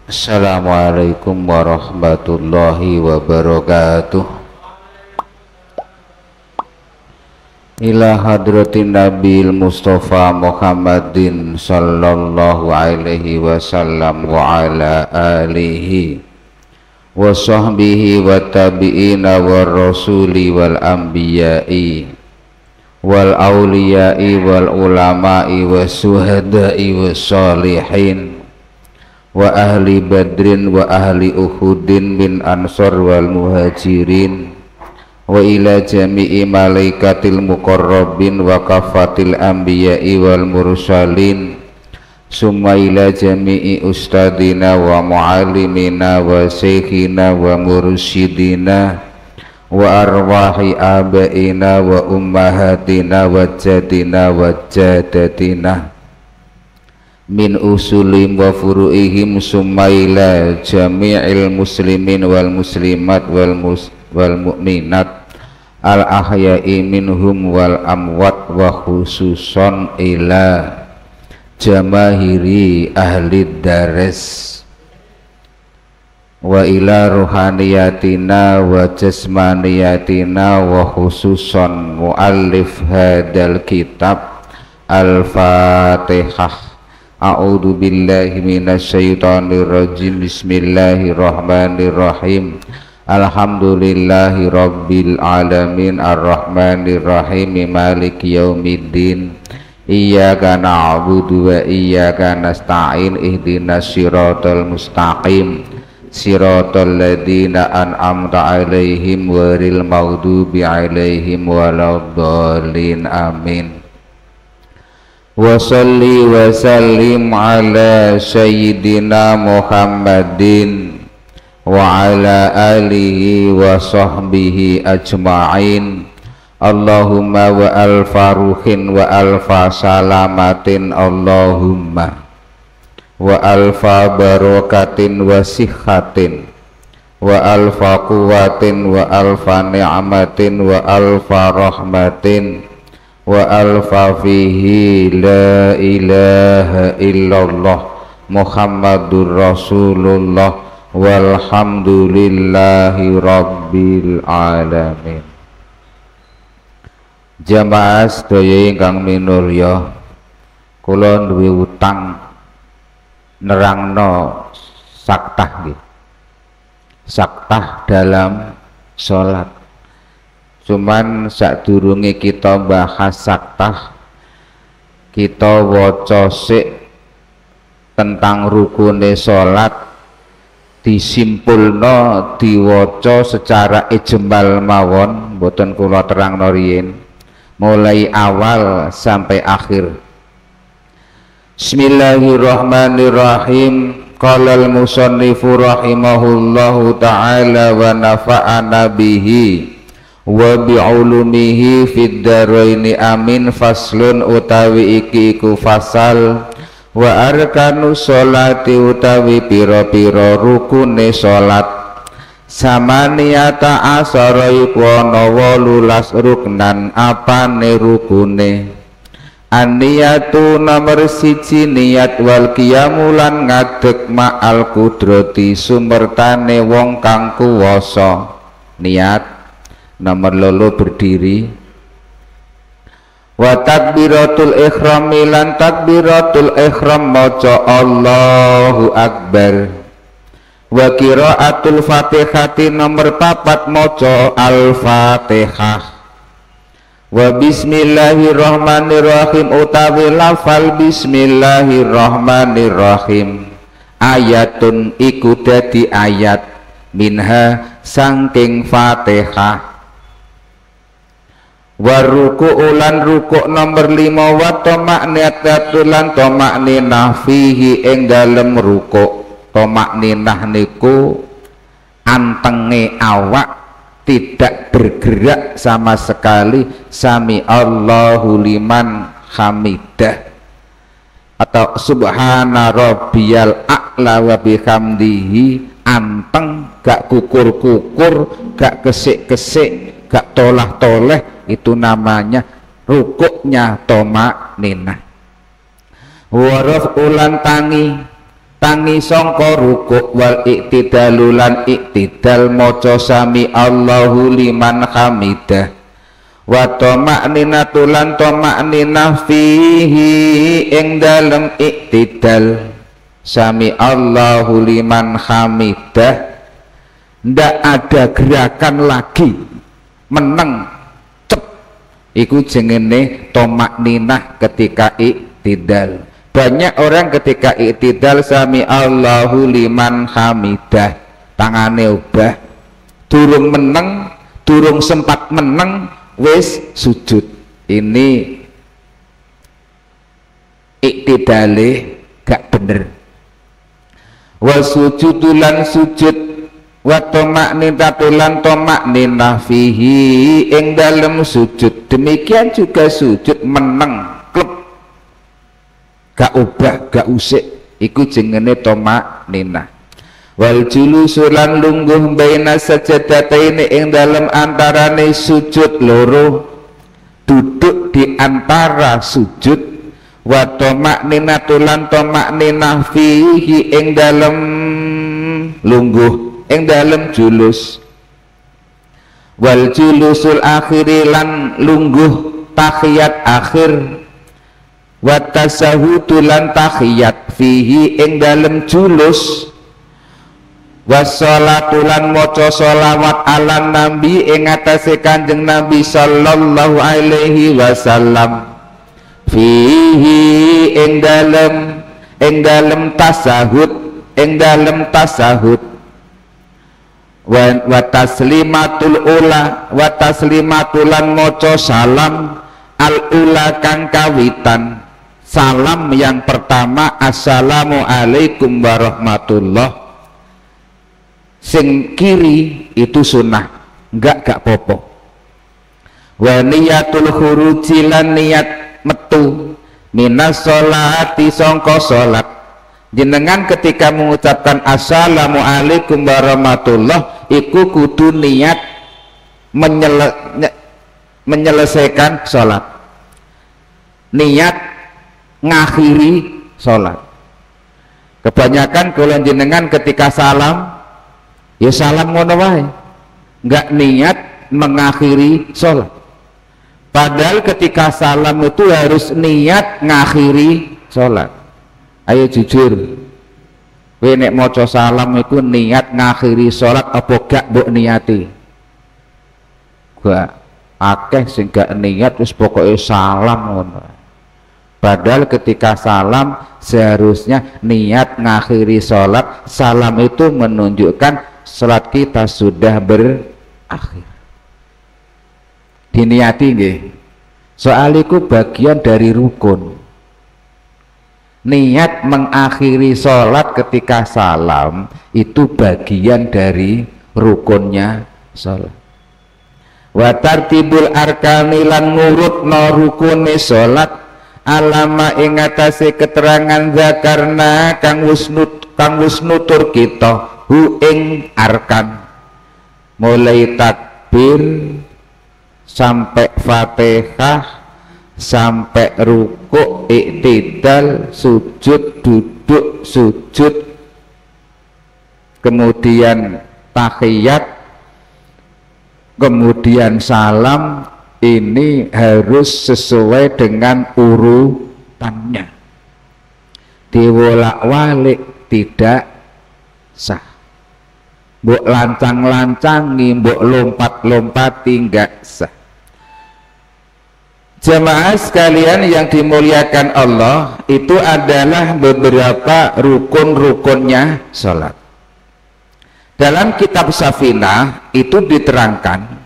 Assalamualaikum warahmatullahi wabarakatuh. Ila hadratin Nabil Mustafa Muhammadin sallallahu alaihi wasallam wa ala alihi wa sahbihi wa tabi'ina wa rasuli wal anbiya'i wal awliya'i wal ulama'i wa suhada'i wa salihin wa ahli badrin wa ahli uhudin min ansar wal muhajirin wa ila jami'i malaikatil muqarrabin wa kafatil anbiya'i wal mursalin summa ila jami'i ustadina wa muallimina wa syekhina wa mursyidina wa arwahi abaina wa ummahatina wa jadina wa jadatina min usulim wa furu'ihim summa ila jami'il muslimin wal muslimat wal mu'minat al ahya'i minhum wal amwat wa khususon ila jamahiri ahli dares wa ila ruhaniyatina wa jasmaniyatina wa khususon muallif hadal kitab al-fatihah. A'udzu billahi minasyaitonir rajim. Bismillahirrahmanirrahim. Alhamdulillahi rabbil alamin arrahmanir rahim maliki yaumiddin iyyaka na'budu wa iyyaka nasta'in ihdinas siratal mustaqim siratal ladzina an'amta 'alaihim ghairil maghdubi 'alaihim waladdallin amin. Wa sholli wa sallim ala sayyidina Muhammadin wa ala alihi wa sahbihi ajma'in. Allahumma wa alfa ruhin wa alfa salamatin Allahumma wa alfa barakatin wa sihatin wa alfa quwatin wa alfa ni'matin wa alfa rahmatin wa alfa fihi la ilaha illallah Muhammadur Rasulullah walhamdulillahi rabbil alamin. Jamaah sedaya ingkang minulya, kula duwe utang nerangno saktah nggih. Saktah dalam salat. Cuman sadurunge kita bahas saktah, kita waca sik tentang rukune salat, disimpulno diwaca secara ijmal mawon, mboten kula terangno riyin mulai awal sampai akhir. Bismillahirrahmanirrahim. Qala al-musannifu rahimahullahu ta'ala wa nafa'ana bihi wa bi'ulumihi fid dharaini amin. Faslun utawi iki iku fasal wa arkanu sholati utawi pira-pira rukune salat samaniyata asara iku ana 18 ruknan. Apane rukune? An-niyatu nomor 1 niat wal qiyamulan ngadeg ma'al kudrati sumertane wong kang kuwasa. Niat nomor loro berdiri. Wa takbiratul ihram lan takbiratul ihram maca Allahu Akbar. Wa qiraatul Fatihati nomor 4 maca Al-Fatihah. Wa bismillahirrahmanirrahim utawi lafal bismillahirrahmanirrahim ayatun iku dadi ayat minha saking Fatihah. Wa ruku'u lan rukuk nomor 5 wa tamakniyatu lan tamakninah fihi ing dalem rukuk. Tamakninah niku antenge awak tidak bergerak sama sekali. Sami Allahu liman hamidah atau subhana rabbiyal a'la wa bihamdihi, anteng, gak kukur-kukur, gak kesik-kesik, gak tolah-toleh, itu namanya rukuknya tamakninah. Waraf ulan tangi tangi sangka rukuk wal iktidalu lan iktidal maca sami Allahu liman hamidah wa tama'ninatu lan tama'ninah fihi ing dalem iktidal sami Allahu liman hamidah, ndak ada gerakan lagi meneng cep, iku jenenge tama'ninah ketika iktidal. Banyak orang ketika iktidal sami Allahu liman hamidah tangane obah, durung meneng, durung sempat meneng wis sujud. Ini iktidale gak bener. Wa sujudulan sujud wa tama'ninatulan tama'ninah fihi ing dalem sujud, demikian juga sujud meneng klep gak ubah gak usik, iku jenenge tama'ninah. Wal julusulan lungguh baina sajadataini ing dalem antarane sujud loro, duduk di antara sujud. Wa tama'ninatulan tama'ninah fihi ing dalem lungguh ing dalem julus. Wal julusul akhiri lan lungguh tahiyat akhir. Wa tasahudu lan tahiyat fihi ing dalem julus. Wa sholatu lan maca sholawat ala nabi ing atase Kanjeng Nabi sallallahu alaihi wasallam fihi ing dalem tasahud ing dalem tasahud. Wa taslimatul ula wa taslimatulan maca salam al ula kang kawitan, salam yang pertama assalamu alaikum warahmatullah, sing kiri itu sunnah, gak popo. Wa niyatul khuruji lan niat metu minas sholati sangka sholat, jenengan ketika mengucapkan assalamu alaikum warahmatullah iku kudu niat menyelesaikan sholat, niat ngakhiri sholat. Kebanyakan kalau jenengan ketika salam ya salam ngono wae, nggak niat mengakhiri sholat. Padahal ketika salam itu harus niat ngakhiri sholat. Ayo jujur, kowe nek maca salam itu niat ngakhiri sholat apa gak mbok niati? Gak, akeh sing gak niat wis pokoknya salam ngono. Padahal ketika salam seharusnya niat ngakhiri sholat. Salam itu menunjukkan sholat kita sudah berakhir. Diniati nggih, soal itu bagian dari rukun. Niat mengakhiri sholat ketika salam itu bagian dari rukunnya sholat. Wa tartibul arkani lan ngurutno rukune sholat alama ing atase keterangan zakarna kang wis nutur kita hu ing arkan, mulai takbir sampai Fatihah, sampai rukuk, iktidal, sujud, duduk, sujud, kemudian tahiyat, kemudian salam. Ini harus sesuai dengan urutannya, diwolak-walik tidak sah. Mbok lancang-lancangi, mbok lompat-lompati nggak sah. Jemaah sekalian yang dimuliakan Allah, itu adalah beberapa rukun-rukunnya sholat. Dalam kitab Safinah itu diterangkan,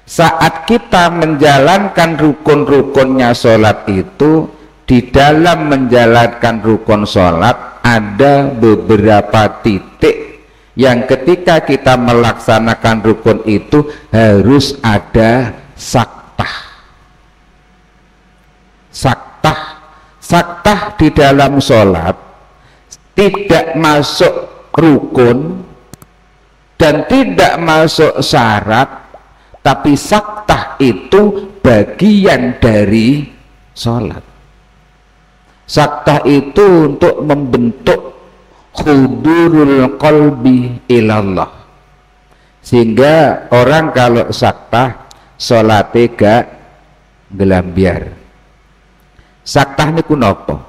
saat kita menjalankan rukun-rukunnya sholat itu, di dalam menjalankan rukun sholat ada beberapa titik yang ketika kita melaksanakan rukun itu harus ada saktah. Saktah di dalam sholat tidak masuk rukun dan tidak masuk syarat, tapi saktah itu bagian dari sholat. Saktah itu untuk membentuk hudurul qalbi ilallah. Sehingga orang kalau saktah salate gak gelambiar. Saktah niku napa?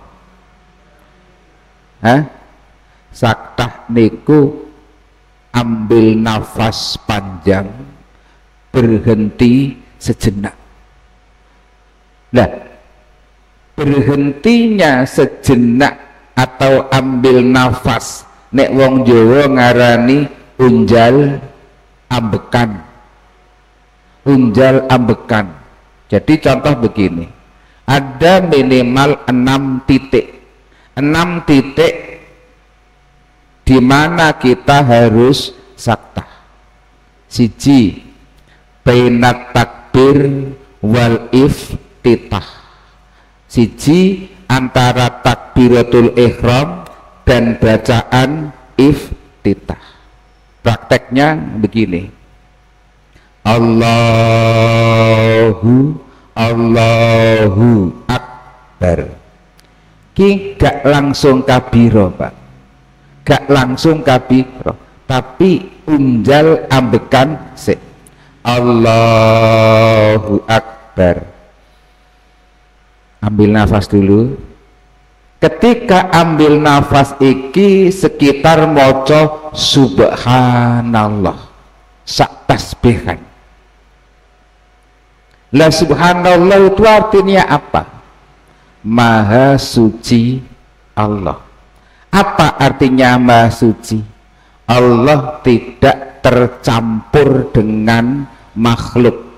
Saktah niku ambil nafas panjang, berhenti sejenak. Nah, berhentinya sejenak atau ambil nafas nek wong Jawa ngarani unjal ambekan. Unjal ambekan. Jadi contoh begini, ada minimal 6 titik. 6 titik di mana kita harus saktah. Siji, bainat takbir wal iftitah. Siji, antara takbiratul ihram dan bacaan iftitah. Prakteknya begini, Allahu Akbar. Ki gak langsung kabiro, Pak, gak langsung kabiro, tapi unjal ambekan sik. Allahu Akbar. Ambil nafas dulu. Ketika ambil nafas iki sekitar moco subhanallah sak tasbihan. Lah subhanallah itu artinya apa? Maha suci Allah. Apa artinya maha suci? Allah tidak tercampur dengan makhluk.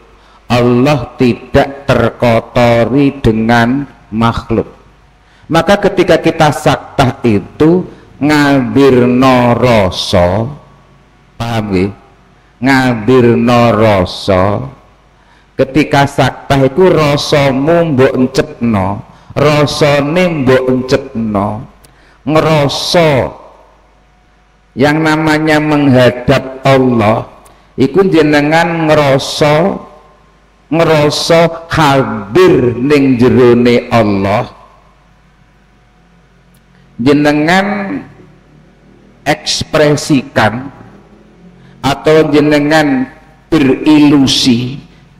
Allah tidak terkotori dengan makhluk. Maka ketika kita saktah itu ngabirno rasa, paham nggih? Ngabirno rasa. Ketika saktah itu rasamu mbok encepno, rasane mbok encepno, ngerasa yang namanya menghadap Allah iku jenengan ngerasa hadir ning jerone Allah, jenengan ekspresikan atau jenengan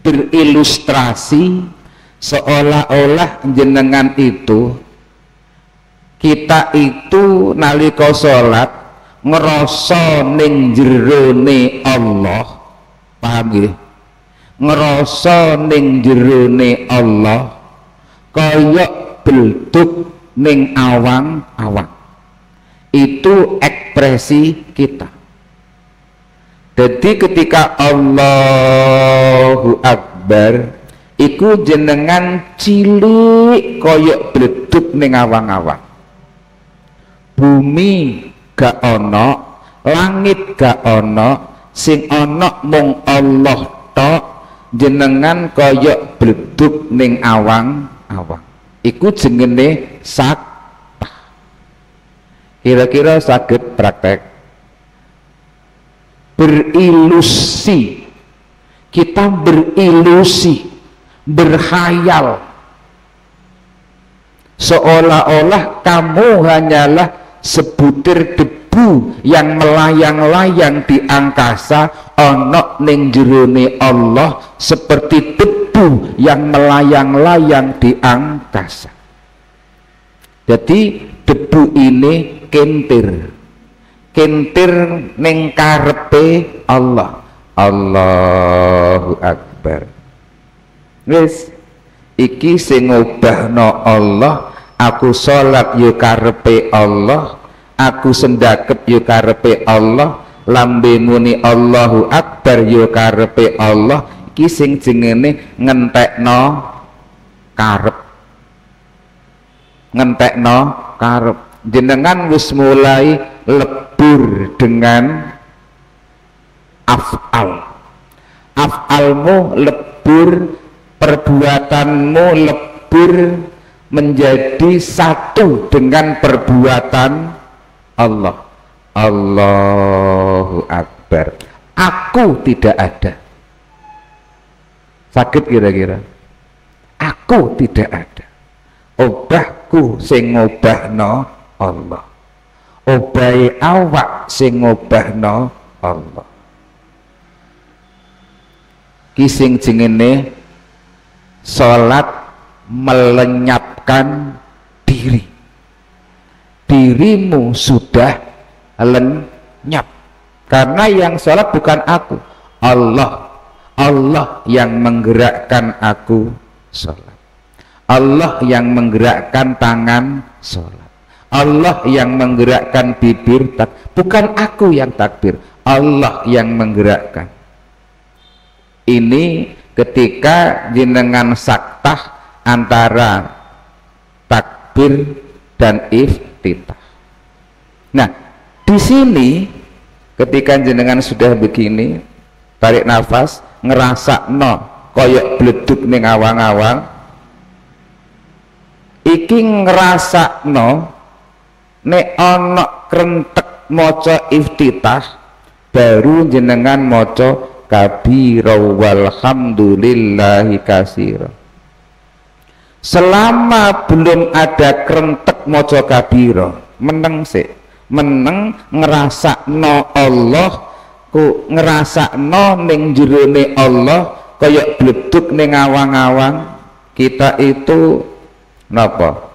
berilustrasi seolah-olah jenengan itu, kita itu nalika salat ngerasa ning jerone Allah, paham nggih? Ngerasa ning jerone Allah kaya belduk ning awang-awang. Itu ekspresi kita. Jadi ketika Allahu Akbar iku jenengan cilik kaya belduk ning awang-awang. Bumi gak ono, langit gak ono, sing ono mung Allah tok, jenengan kaya bleduk ning awang-awang. Iku jenenge saktah. Kira-kira saged praktek berilusi, kita berilusi, berkhayal seolah-olah kamu hanyalah sebutir debu yang melayang-layang di angkasa, ono ning jerone Allah seperti debu yang melayang-layang di angkasa. Jadi debu ini kentir ning karepe Allah. Allahu Akbar. Wis iki sing ngobahno Allah. Aku sholat yo karepe Allah, aku sendakep yo karepe Allah, lambe muni Allahu Akbar yo karepe Allah. Iki sing jenenge ngentekno karep. Ngentekno karep. Jenengan wis mulai lebur dengan af'al. Af'almu lebur, perbuatanmu lebur menjadi satu dengan perbuatan Allah. Allahu Akbar. Aku tidak ada. Sakit kira-kira? Aku tidak ada. Obahku sing ngobahno Allah. obahe awak sing ngobahno Allah. Ki sing jenenge salat melenyapkan diri. Dirimu sudah lenyap karena yang salat bukan aku, Allah. Allah yang menggerakkan aku salat. Allah yang menggerakkan tangan salat. Allah yang menggerakkan bibir, bukan aku yang takbir, Allah yang menggerakkan. Ini ketika jenengan saktah antara takbir dan iftitah. Nah, di sini ketika jenengan sudah begini, tarik nafas, ngerasakno koyok bleduk ning awang-awang, iki ngerasakno nek ana krentek maca iftitah, baru jenengan maca kabira walhamdulillahi katsira. Selama belum ada krentek maca kabira, meneng sik, meneng ngerasakno Allah, ku ngerasakno ning jerone Allah kaya bleduk ning awang-awang. Kita itu napa?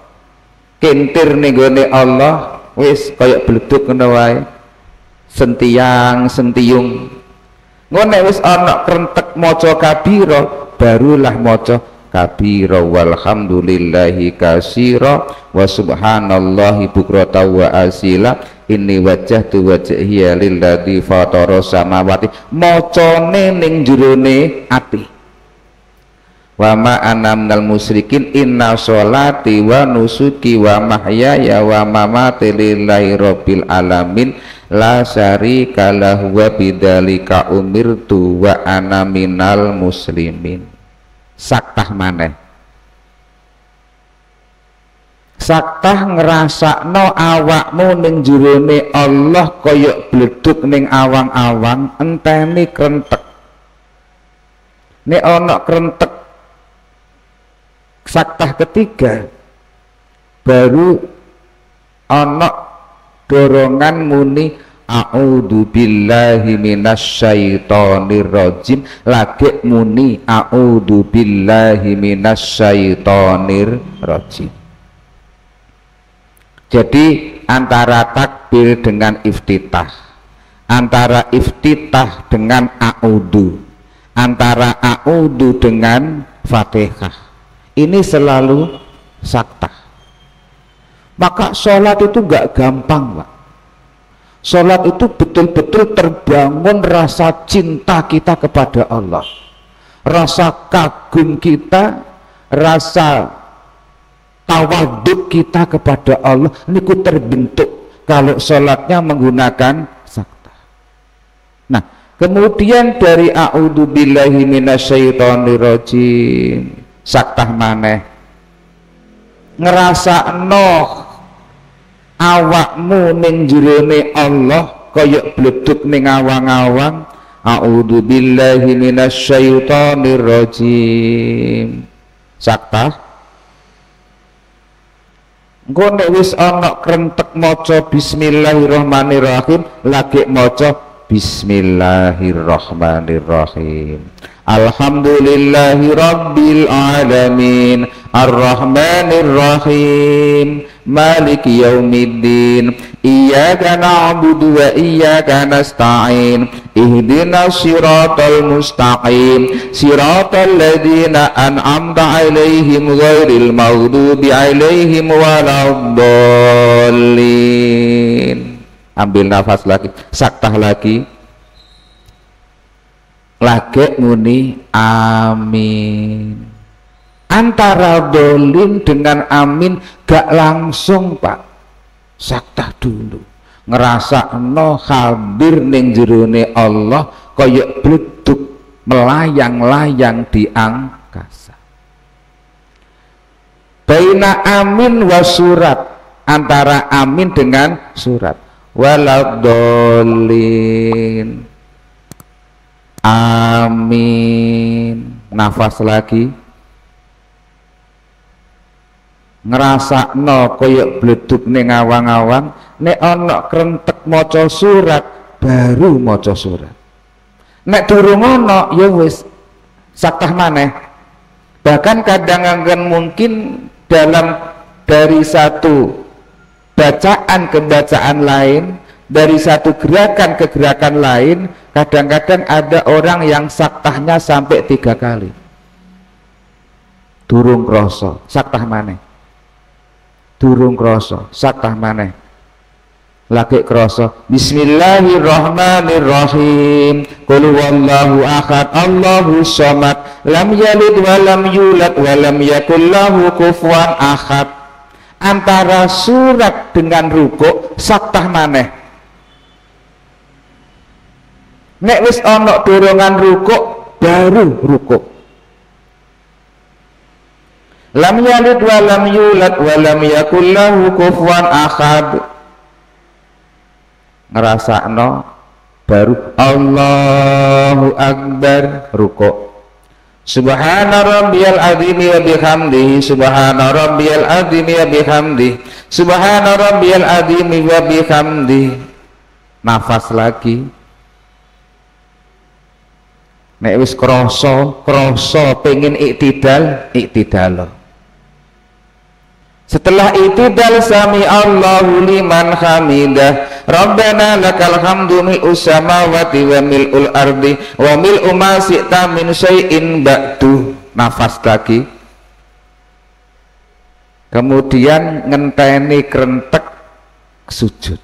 Kentir ning gone Allah wis kaya bleduk ngono wae. Sentiang sentiung. Ngono wis ana krentek maca kabira, barulah maca kabira walhamdulillahi katsira wa subhanallahi bukrata wa asila inni wajjahtu wajhiya lilladzi fatara samawati. Macane ning jerone ati. Wa ma ana minal musyrikin inna sholati wa nusuki wa mahyaya wa mamati lillahi rabbil alamin la syarika lahu wa bidzalika umirtu wa ana minal muslimin. Saktah maneh, saktah ngerasakno awakmu ning jerone Allah kaya bleduk ning awang-awang, enteni krentek. Nek ana krentek saktah ketiga, baru ana dorongan muni a'udzu billahi minasyaitonir rajim, lagi muni a'udzu billahi minasyaitonir rajim. Jadi antara takbir dengan iftitah, antara iftitah dengan a'udzu, antara a'udzu dengan Fatihah, ini selalu saktah. Maka sholat itu gak gampang, Pak. Sholat itu betul-betul terbangun rasa cinta kita kepada Allah, rasa kagum kita, rasa tawaduk kita kepada Allah. Ini ku terbentuk kalau sholatnya menggunakan saktah. Nah, kemudian dari a'udzubillahi minasyaitonirrajim, saktah maneh ngerasakno awakmu ning jerone Allah kaya bleduk ning awang-awang. A'udzubillahi minasyaitonirrajim, saktah. Engko nek wis ana krentek maca bismillahirrahmanirrahim, lagi maca bismillahirrahmanirrahim. Alhamdulillahi rabbil alamin arrahmanir rahim maliki yaumiddin iyyaka na'budu wa iyyaka nasta'in ihdinas siratal mustaqim siratal ladzina an'amta 'alaihim ghairil maghdubi 'alaihim waladdallin. Ambil nafas lagi, saktah lagi, lagi muni amin. Antara dolin dengan amin gak langsung, Pak. Saktah dulu, ngerasakno hadir ning jerone Allah kaya bleduk melayang-layang di angkasa. Baina amin wa surat, antara amin dengan surat. Waladdallin, amin. Nafas lagi, ngrasakno koyok bleduk ning awang-awang, nek ana krentek maca surat baru maca surat, nek durung ana ya wis saktah maneh. Bahkan kadang-kadang mungkin dari satu bacaan ke bacaan lain, dari satu gerakan ke gerakan lain, kadang-kadang ada orang yang saktahnya sampai 3 kali. Durung krasa saktah maneh, durung krasa saktah maneh, lagi krasa bismillahirrahmanirrahim, qul huwallahu ahad allahus samad lam yalid wa lam yulad wa lam yakul lahu kufuwan ahad. Antara surat dengan rukuk saktah maneh. Nek wis ana dorongan rukuk baru rukuk. Lam yalid wa lam yulad wa lam yakul lahu kufuwan ahad. Ngrasakno baru Allahu akbar rukuk. Subhana rabbiyal azim wa bihamdihi, subhana rabbiyal azim wa bihamdihi, subhana rabbiyal azim wa bihamdihi. Nafas lagi. Nek wis krasa pengen iktidal. Setelah itidal sami Allahu liman hamidah, Rabbana lakal hamdu mil'us samawati wa mil'ul ardi wa mil'u ma syi'ta min syai'in ba'du. Nafas lagi. Kemudian ngenteni krentek sujud.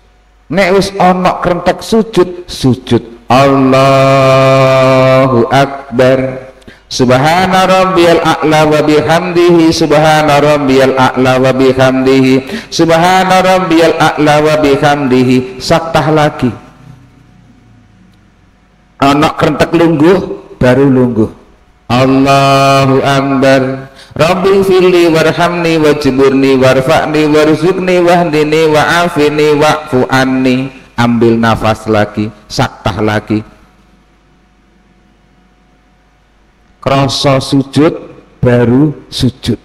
Nek wis ana krentek sujud Allahu akbar. Subhana rabbiyal a'la wa bihamdihi, subhana rabbiyal a'la wa bihamdihi, subhana rabbiyal a'la wa bihamdihi. Saktah lagi. Anak krentek lungguh baru lungguh. Allahu akbar. Rabbi firli warhamni wajburni warfa'ni warzuqni wahdini wa'afini wa'fu anni. Ambil nafas lagi, saktah lagi. Krasa sujud baru sujud.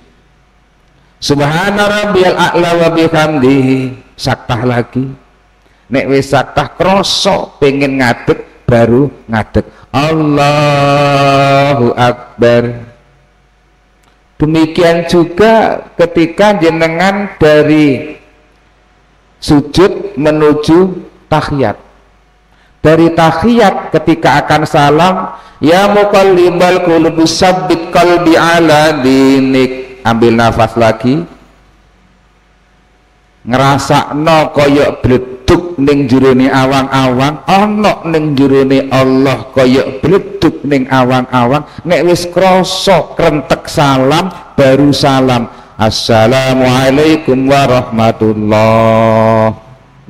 Subhana rabbiyal a'la wa bihamdihi. Saktah lagi. Nek wis saktah krasa pengen ngadeg baru ngadeg. Allahu akbar. Demikian juga ketika jenengan dari sujud menuju tahiyat. Dari tahiyat ketika akan salam, ya muqallibal qulubi sabbit qalbi ala dinik. Ambil nafas lagi. Ngrasakno koyok bleduk ning jerone awang-awang, ana ning jerone Allah koyok bleduk ning awang-awang. Nek wis krasa krentek salam baru salam. Assalamualaikum warahmatullah.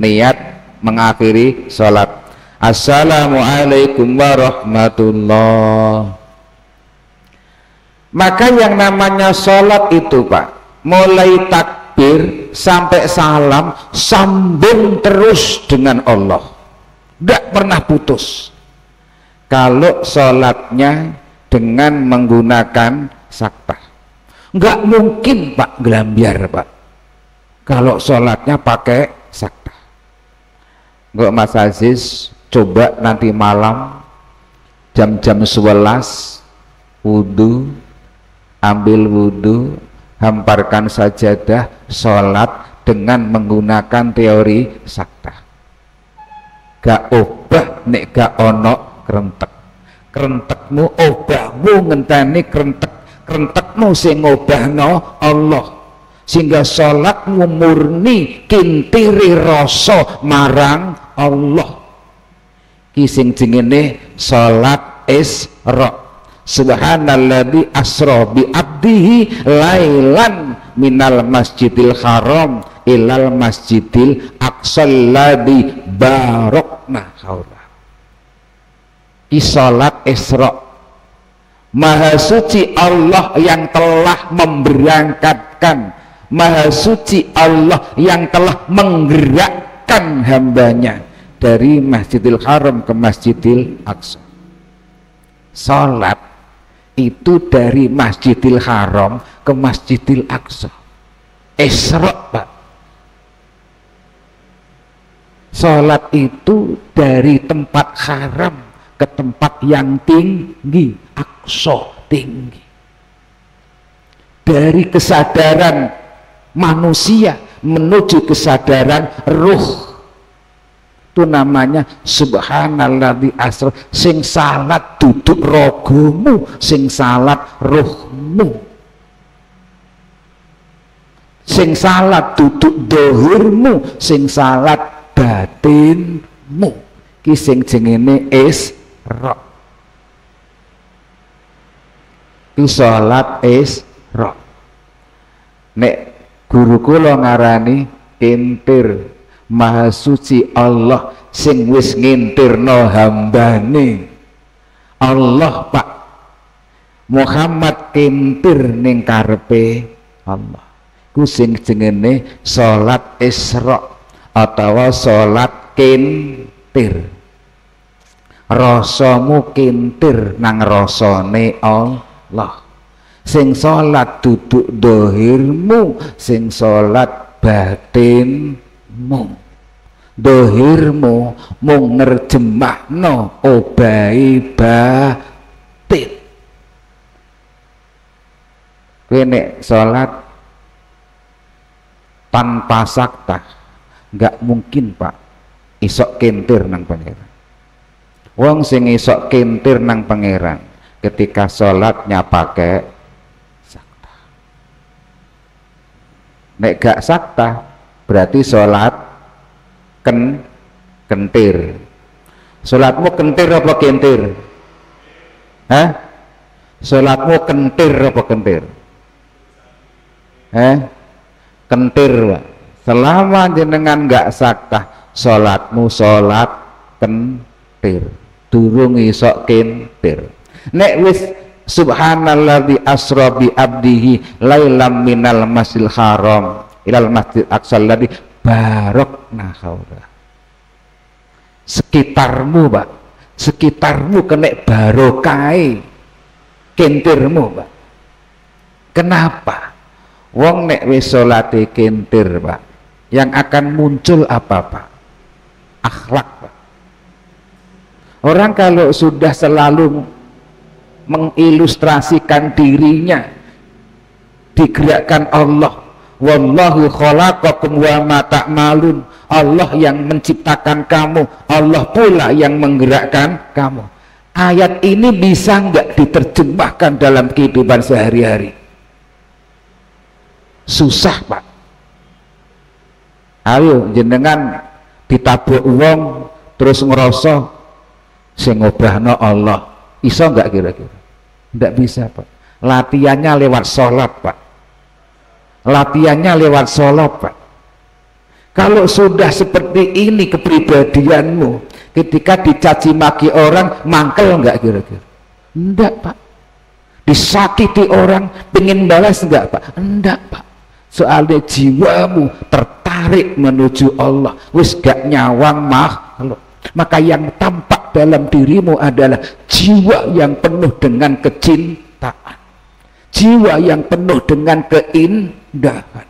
Niat mengakhiri salat. Assalamualaikum warahmatullah. Maka yang namanya sholat itu Pak, mulai takbir sampai salam sambung terus dengan Allah, tidak pernah putus. Kalau sholatnya dengan menggunakan saktah, nggak mungkin Pak gelambiar Pak kalau sholatnya pakai saktah. Nggak Mas Aziz, coba nanti malam jam-jam 11 wudhu, ambil wudhu, hamparkan sajadah, sholat dengan menggunakan teori saktah. Gak obah nek gak ono krentek. Krentekmu obahmu ngenteni krentekmu sing ngobahno Allah, sehingga sholatmu murni kintiri rasa marang Allah. Kising jengene sholat Isra. Subhanalladzi asra bi abdihi lailan minal masjidil haram ilal masjidil aqsal ladzi barokna haula. Di salat Isra, Maha suci Allah yang telah memberangkatkan, Maha suci Allah yang telah menggerakkan hambanya dari Masjidil Haram ke Masjidil Aqsa. Salat itu dari Masjidil Haram ke Masjidil Aqsa. Isra, Pak. Sholat itu dari tempat haram ke tempat yang tinggi, aqsa, tinggi. Dari kesadaran manusia menuju kesadaran ruh. Itu namanya subhanalladzi asra. Sing salat duduk rogomu, sing salat ruhmu. Sing salat duduk dohirmu, sing salat batinmu. Ki sing jenenge Isra. Ki salat Isra. Nek guru kula ngarani kintir, maha suci Allah sing wis ngintirno hambane. Allah, Pak. Muhammad kintir ning karepe Allah. Ku sing jenenge salat Isra atau salat kintir. Rasamu kintir nang rasane Allah. Sing salat duduk dohirmu, sing salat batinmu. Dohirmu mung nerjemahno obahi batin. Kowe nek salat tanpa saktah nggak mungkin, Pak, isok kintir nang pangeran. Wong sing isok kintir nang pangeran ketika sholatnya pakai saktah. Nek gak saktah berarti sholat kentir. Sholatmu kentir apa kintir? Hah? Sholatmu kentir apa kentir? Kentir, Pak. Selama jenengan nggak saktah, sholatmu sholat kentir, durung isok kintir. Nek wis subhanalladzi asra bi abdihi lailam minal masjidil haram ilal masjid aqsal ladzi barakna haula. Sekitarmu, Pak, sekitarmu kena barokai kintirmu, Pak. Kenapa? Wong nek wis salate kintir, Pak, yang akan muncul apa, Pak? Akhlak, Pak. Orang kalau sudah selalu mengilustrasikan dirinya digerakkan Allah, wallahu khalaqakum wa ma ta'malun. Allah yang menciptakan kamu, Allah pula yang menggerakkan kamu. Ayat ini bisa nggak diterjemahkan dalam kehidupan sehari-hari? Susah, Pak. Ayo jenengan ditabuk wong terus ngerasa sing ngobahno Allah. Iso nggak kira-kira? Nggak bisa, Pak. Latihannya lewat sholat, Pak. Latihannya lewat sholat, Pak. Kalau sudah seperti ini kepribadianmu, ketika dicaci maki orang, mangkel nggak kira-kira? Enggak, Pak. Disakiti orang, pengen balas enggak, Pak? Enggak, Pak. Soalnya jiwamu tertarik menuju Allah, wis gak nyawang makhluk. Maka yang tampak dalam dirimu adalah jiwa yang penuh dengan kecintaan, jiwa yang penuh dengan keindahan,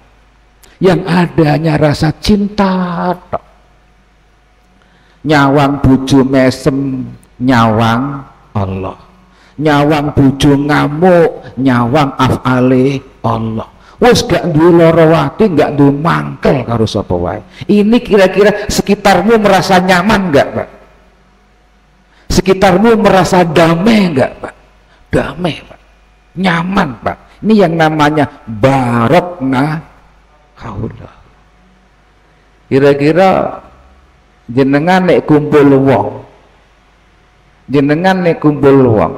yang adanya rasa cinta. Nyawang bojo mesem, nyawang Allah. Nyawang bojo ngamuk, nyawang af'ale Allah. Wes gak duwe lara ati, gak duwe mangkel karo sapa wae. Ini kira-kira sekitarmu merasa nyaman enggak, Pak? Sekitarmu merasa damai enggak, Pak? Damai, Pak. Nyaman, Pak. Ini yang namanya barokna haula. Kira-kira jenengan nek kumpul wong, jenengan nek kumpul wong,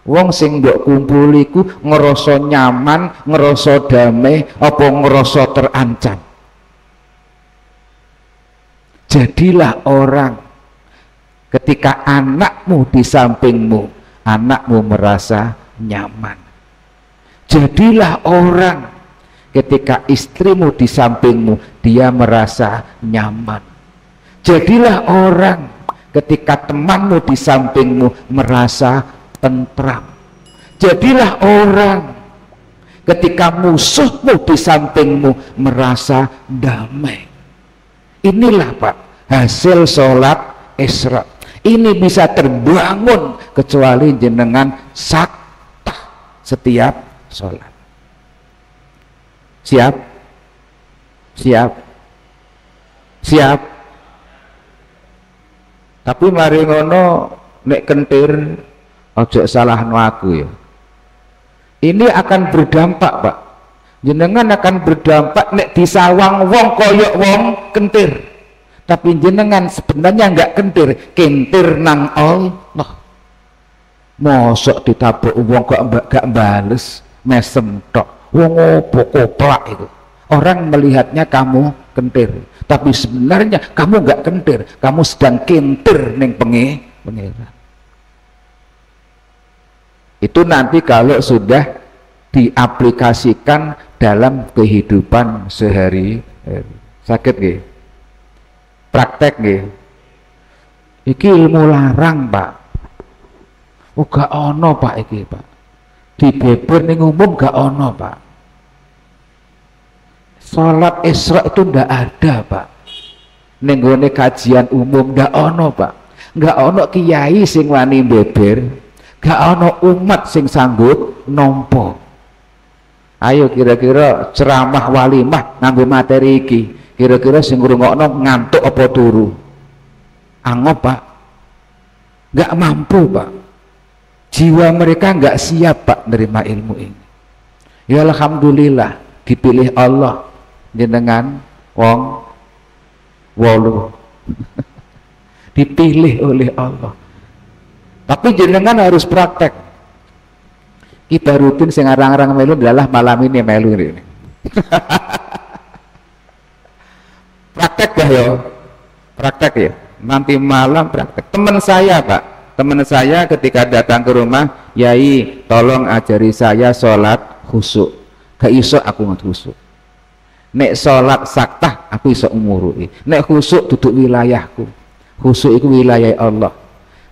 wong sing mbok kumpuli ku ngerasa nyaman, ngerasa damai, apa ngerasa terancam? Jadilah orang ketika anakmu di sampingmu, anakmu merasa nyaman. Jadilah orang ketika istrimu di sampingmu, dia merasa nyaman. Jadilah orang ketika temanmu di sampingmu merasa tentram. Jadilah orang ketika musuhmu di sampingmu merasa damai. Inilah Pak hasil sholat Isra. Ini bisa terbangun kecuali jenengan saktah setiap sholat. Siap? Siap? Siap? Tapi mari ngono nek kentir ojo salahno aku ya. Ini akan berdampak Pak. Jenengan akan berdampak nek disawang wong koyok wong kentir. Tapi jenengan sebenarnya enggak kentir nang Allah. Mosok ditabuk wong gak bales, mesem tok. Wong opo koplak itu. Orang melihatnya kamu kentir, tapi sebenarnya kamu enggak kentir, kamu sedang kentir ning pengiran. Itu nanti kalau sudah diaplikasikan dalam kehidupan sehari-hari. Sakit nggih? Praktek nggih? Iki ilmu larang Pak. Oh gak ono Pak iki Pak. Di beber ning umum gak ono Pak. Salat Isra itu ndak ada Pak. Ning gone kajian umum ndak ono Pak. Nggak ono kiai sing wani beber, nggak ono umat sing sanggup nompo. Ayo kira-kira ceramah walimah nganggo materi iki, kira-kira sing ngrungokno ngantuk apa turu? Angop Pak. Nggak mampu Pak. Jiwa mereka nggak siap Pak menerima ilmu ini. Ya alhamdulillah dipilih Allah jenengan wong wolu dipilih oleh Allah. Tapi jenengan harus praktek. Kita rutin sing arang-arang melu adalah malam ini melu ini. Praktek ya yo. Praktek ya. Nanti malam praktek. Teman saya Pak, teman saya ketika datang ke rumah, Yai tolong ajari saya sholat khusyuk. Gak iso aku ngat khusyuk. Nek sholat saktah aku iso umurui. Nek khusyuk duduk wilayahku. Khusyuk itu wilayah Allah.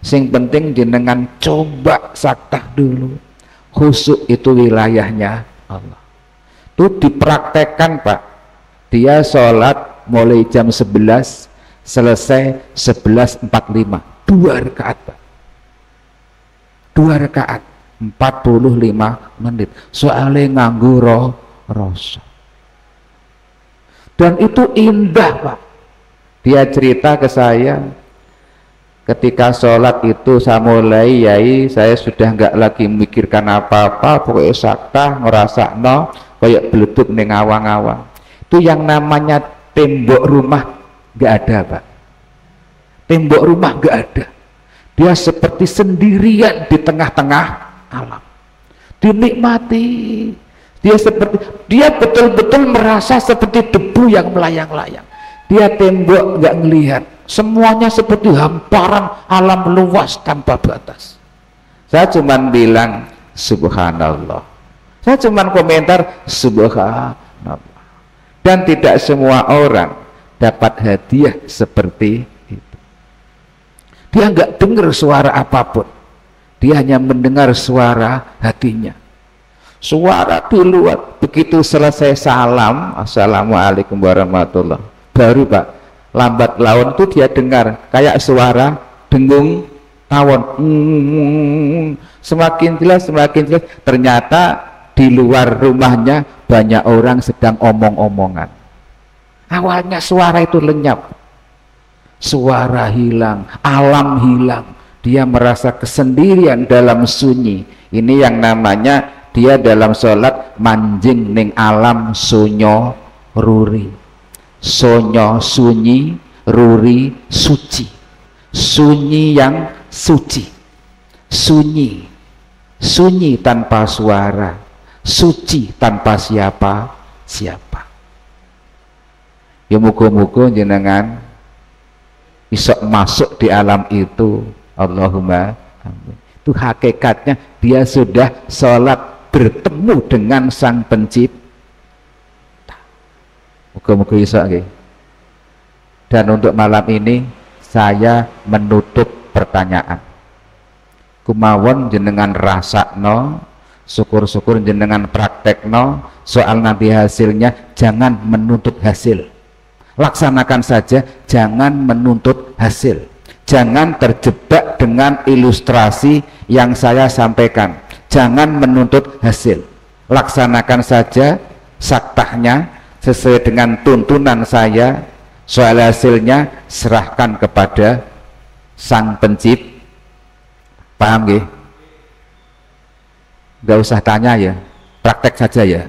Sing penting jenengan coba saktah dulu. Khusyuk itu wilayahnya Allah. Itu dipraktekkan Pak. Dia sholat mulai jam 11 selesai 11.45. 2 rakaat Pak. 2 rakaat 45 menit. Soalnya nganggu rasa. Dan itu indah Pak. Dia cerita ke saya, ketika sholat itu saya mulai, Yai saya sudah nggak lagi memikirkan apa-apa, pokoknya saktah ngerasa no kayak beleduk ning awang-awang. Itu yang namanya tembok rumah nggak ada Pak. Tembok rumah nggak ada. Dia seperti sendirian di tengah-tengah alam. Dinikmati. Dia betul-betul merasa seperti debu yang melayang-layang. Dia tembok nggak ngelihat, semuanya seperti hamparan alam luas tanpa batas. Saya cuman bilang subhanallah. Saya cuman komentar subhanallah. Dan tidak semua orang dapat hadiah seperti itu. Dia nggak dengar suara apapun. Dia hanya mendengar suara hatinya. Suara di luar. Begitu selesai salam, assalamualaikum warahmatullahi, baru Pak lambat laun tuh dia dengar kayak suara dengung tawon. Semakin jelas ternyata di luar rumahnya banyak orang sedang omong-omongan. Awalnya suara itu lenyap, suara hilang, alam hilang, dia merasa kesendirian dalam sunyi. Ini yang namanya dia dalam sholat manjing ning alam sunyo ruri. Sonyo sunyi, ruri suci. Sunyi yang suci. Sunyi. Sunyi tanpa suara. Suci tanpa siapa. Ya muga-muga jenengan bisa masuk di alam itu. Allahumma amin. Itu hakikatnya dia sudah sholat bertemu dengan Sang Pencipta. Muga-muga iso nggih. Dan untuk malam ini saya menutup pertanyaan. Kumawon jenengan rasakno syukur-syukur jenengan praktekno, soal nanti hasilnya jangan menuntut hasil, laksanakan saja, jangan menuntut hasil, jangan terjebak dengan ilustrasi yang saya sampaikan, jangan menuntut hasil, laksanakan saja saktahnya sesuai dengan tuntunan saya, soal hasilnya serahkan kepada Sang Pencipta. Paham nggih? Nggak usah tanya ya, praktek saja ya.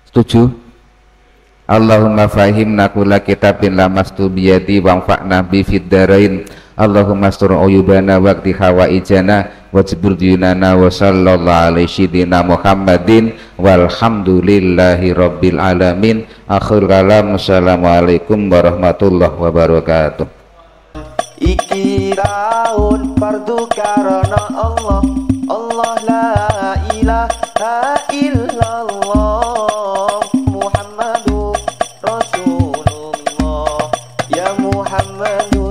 Setuju? Allahumma fahimna kulla kitabin lamastu biyadi wa'anfa'na bi fid darain. Allahumma astur uyubana waqti hawaijana wajbur diyunana wa sallallahu alaihi syidina Muhammadin walhamdulillahi rabbil alamin. Akhir kalam, assalamualaikum warahmatullahi wabarakatuh. Iki tahun fardu karena Allah, Allah la ilaha illallah, Muhammadur Rasulullah, ya Muhammadu